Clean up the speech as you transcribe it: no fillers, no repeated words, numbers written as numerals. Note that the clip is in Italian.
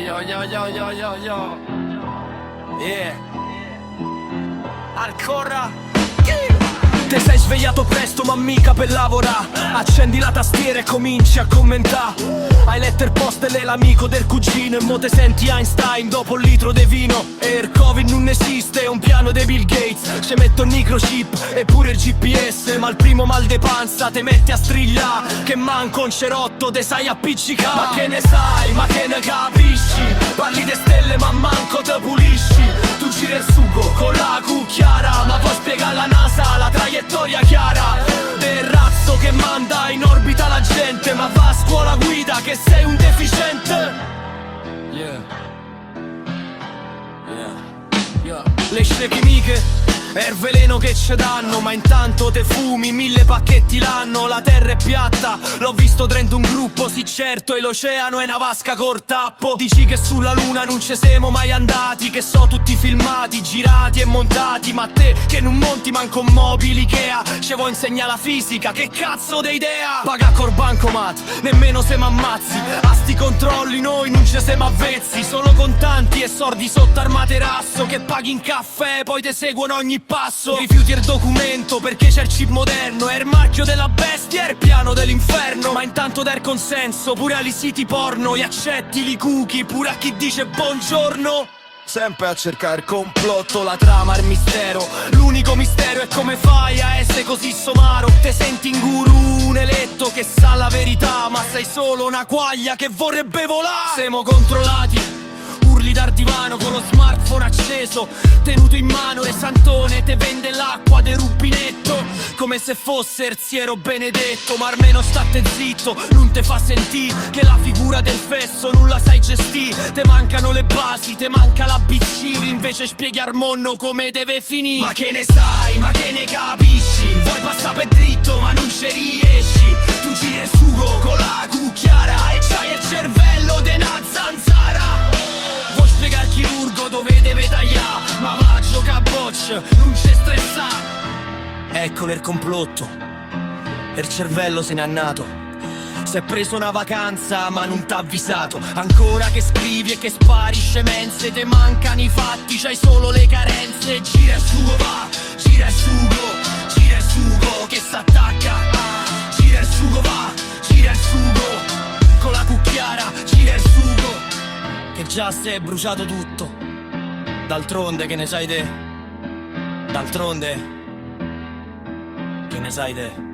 Yo, yo, yo, yo, yo, yo. Yeah. Ancora. Te sei svegliato presto ma mica per lavorare. Accendi la tastiera e cominci a commentare. Hai letto il post dell'amico del cugino e mo te senti Einstein dopo un litro di vino. E il Covid non esiste, è un piano dei Bill Gates. Ci metto il microchip e pure il GPS. Ma al primo mal de panza te metti a strigliare, che manco un cerotto te sai appiccicare. Ma che ne sai, ma che ne capisci? Parli de stelle ma manco te pulisci. Tu giri il sugo con la cucchiara, ma poi spiega alla NASA la traiettoria chiara del razzo che manda in orbita la gente. Ma va a scuola guida che sei un deficiente. Yeah. Yeah. Yeah. Le sceche miche è il veleno che ci danno, ma intanto te fumi 1000 pacchetti l'anno. La terra è piatta, l'ho visto dentro un gruppo, sì certo, e l'oceano è una vasca col tappo. Dici che sulla luna non ci siamo mai andati, che so tutti filmati, girati e montati. Ma te che non monti manco mobili Ikea, ci vuoi insegnare la fisica, che cazzo di idea? Paga col bancomat, nemmeno se m'ammazzi. A sti controlli noi non ci siamo avvezzi. Solo contanti e sordi sotto al materasso, che paghi in caffè poi te seguono ogni passo. Rifiuti il documento perché c'è il chip moderno. È il marchio della bestia, è il piano dell'inferno. Ma intanto dai il consenso pure agli siti porno. E accetti li cookie pure a chi dice buongiorno. Sempre a cercare il complotto, la trama, il mistero. L'unico mistero è come fai a essere così somaro. Te senti in guru, un eletto che sa la verità, ma sei solo una quaglia che vorrebbe volare. Siamo controllati, urli dal divano con lo smartphone acceso, tenuto in mano e Santone te vende l'acqua del rubinetto, come se fosse Erziero Benedetto. Ma almeno state zitto, non te fa sentire che la figura del fesso non la sai gestire. Te mancano le basi, te manca l'ABC, invece spieghi al mondo come deve finire. Ma che ne sai, ma che ne capisci? Vuoi passare per dritto ma non ci riesci. Tu giri il sugo con la cucchiara e c'hai il cervello de una zanzara. Vuoi spiegare al chirurgo dove deve tagliare, ma va a giocare a bocce, non c'è stressa. Eccolo il complotto, il cervello se n'è andato. S'è preso una vacanza ma non t'ha avvisato. Ancora che scrivi e che spari scemenze, te mancano i fatti, c'hai solo le carenze. Gira il sugo va, gira il sugo, gira il sugo che s'attacca. Gira il sugo va, gira il sugo, con la cucchiara gira il sugo, che già si è bruciato tutto. D'altronde che ne sai te? D'altronde che ne sai te?